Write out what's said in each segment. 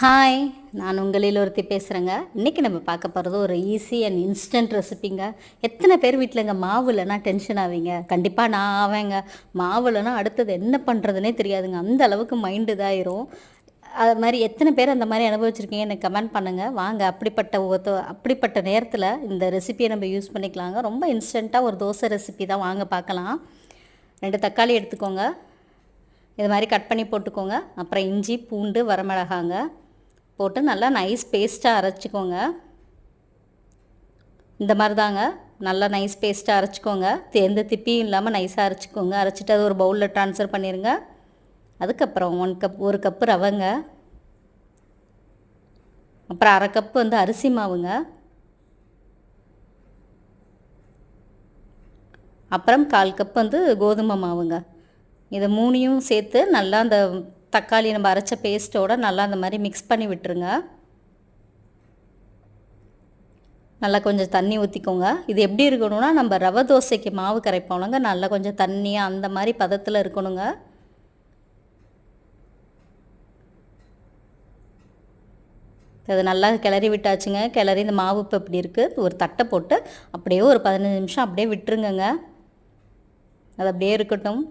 Hi, நான் உங்களில் ஒருத்தி பேசுகிறேங்க. இன்றைக்கி நம்ம பார்க்க போகிறது ஒரு ஈஸி அண்ட் இன்ஸ்டன்ட் ரெசிபிங்க. எத்தனை பேர் வீட்டிலங்க மாவு இல்லைன்னா டென்ஷன் ஆவீங்க? கண்டிப்பாக நான் ஆவேங்க. மாவு இல்லைன்னா அடுத்தது என்ன பண்ணுறதுனே தெரியாதுங்க. அந்த அளவுக்கு மைண்டு இதாயிரும். அது மாதிரி எத்தனை பேர் அந்த மாதிரி அனுபவிச்சிருக்கீங்க எனக்கு கமெண்ட் பண்ணுங்கள். வாங்க அப்படிப்பட்ட நேரத்தில் இந்த ரெசிபியை நம்ம யூஸ் பண்ணிக்கலாங்க. ரொம்ப இன்ஸ்டண்ட்டாக ஒரு தோசை ரெசிபி தான், வாங்க பார்க்கலாம். 2 தக்காளி எடுத்துக்கோங்க, இது மாதிரி கட் பண்ணி போட்டுக்கோங்க. அப்புறம் இஞ்சி, பூண்டு, வரமிளகாங்க போட்டு நல்லா நைஸ் பேஸ்ட்டாக அரைச்சிக்கோங்க. இந்த மாதிரி தாங்க, நல்லா நைஸ் பேஸ்ட்டாக அரைச்சிக்கோங்க. எந்த திப்பியும் இல்லாமல் நைஸாக அரைச்சிக்கோங்க. அரைச்சிட்டு அது ஒரு பவுலில் ட்ரான்ஸ்ஃபர் பண்ணிடுங்க. அதுக்கப்புறம் 1 கப்பு ரவைங்க, அப்புறம் 1/2 கப்பு அரிசி மாவுங்க, அப்புறம் 1/4 கப்பு கோதுமை மாவுங்க. இதை 3யும் சேர்த்து நல்லா அந்த தக்காளி நம்ம அரைச்ச பேஸ்ட்டோடு நல்லா அந்த மாதிரி மிக்ஸ் பண்ணி விட்டுருங்க. நல்லா கொஞ்சம் தண்ணி ஊற்றிக்கோங்க. இது எப்படி இருக்கணும்னா, நம்ம ரவை தோசைக்கு மாவு கரைப்போம்லங்க, நல்லா கொஞ்சம் தண்ணியாக அந்த மாதிரி பதத்தில் இருக்கணுங்க. அது நல்லா கிளறி விட்டாச்சுங்க. கிளறி இந்த மாவு இப்போ இப்படி இருக்குது. ஒரு தட்டை போட்டு அப்படியே ஒரு 15 நிமிஷம் அப்படியே விட்டுருங்கங்க. அது அப்படியே இருக்கட்டும்.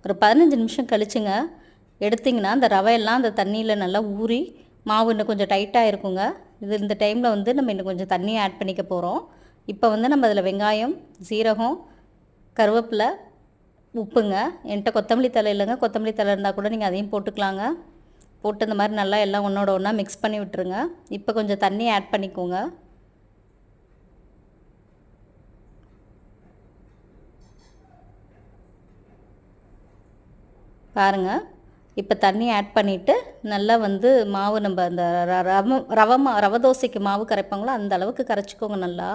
ஒரு 15 நிமிஷம் கழிச்சுங்க எடுத்திங்கன்னா அந்த ரவையெல்லாம் அந்த தண்ணியில் நல்லா ஊறி மாவு இன்னும் கொஞ்சம் டைட்டாக இருக்குங்க. இந்த டைமில் நம்ம இன்னும் கொஞ்சம் தண்ணி ஆட் பண்ணிக்க போகிறோம். இப்போ நம்ம அதில் வெங்காயம், சீரகம், கருவேப்பிலை, உப்புங்க. என்கிட்ட கொத்தமல்லி தழை இல்லைங்க, கொத்தமல்லி தழை இருந்தால் கூட நீங்கள் அதையும் போட்டுக்கலாங்க. போட்டு இந்த மாதிரி நல்லா எல்லாம் ஒன்றோட ஒன்றா மிக்ஸ் பண்ணி விட்டுருங்க. இப்போ கொஞ்சம் தண்ணி ஆட் பண்ணிக்கோங்க. பாருங்கள், இப்போ தண்ணி ஆட் பண்ணிவிட்டு நல்லா மாவு நம்ம அந்த ரவை தோசைக்கு மாவு கரைப்பாங்களோ அந்த அளவுக்கு கரைச்சிக்கோங்க. நல்லா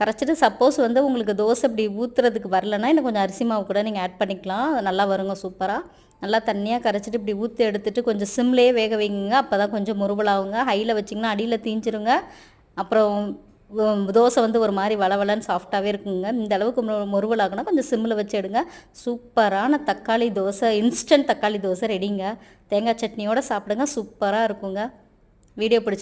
கரைச்சிட்டு சப்போஸ் உங்களுக்கு தோசை இப்படி ஊற்றுறதுக்கு வரலன்னா இன்னும் கொஞ்சம் அரிசி மாவு கூட நீங்கள் ஆட் பண்ணிக்கலாம். நல்லா வருங்க சூப்பராக. நல்லா தண்ணியாக கரைச்சிட்டு இப்படி ஊற்றி எடுத்துகிட்டு கொஞ்சம் சிம்லேயே வேக வைங்க. அப்போ தான் கொஞ்சம் முறுவலாகுங்க. ஹையில் வச்சிங்கன்னா அடியில் தீஞ்சிருங்க. அப்புறம் தோசை ஒரு மாதிரி வளவலன்னு சாஃப்டாகவே இருக்குங்க. இந்த அளவுக்கு முறுவலாகுனா கொஞ்சம் சிம்மில் வச்சு எடுங்க. சூப்பரான தக்காளி தோசை, இன்ஸ்டன்ட் தக்காளி தோசை ரெடிங்க. தேங்காய் சட்னியோடு சாப்பிடுங்க, சூப்பராக இருக்குங்க. வீடியோ பிடிச்சி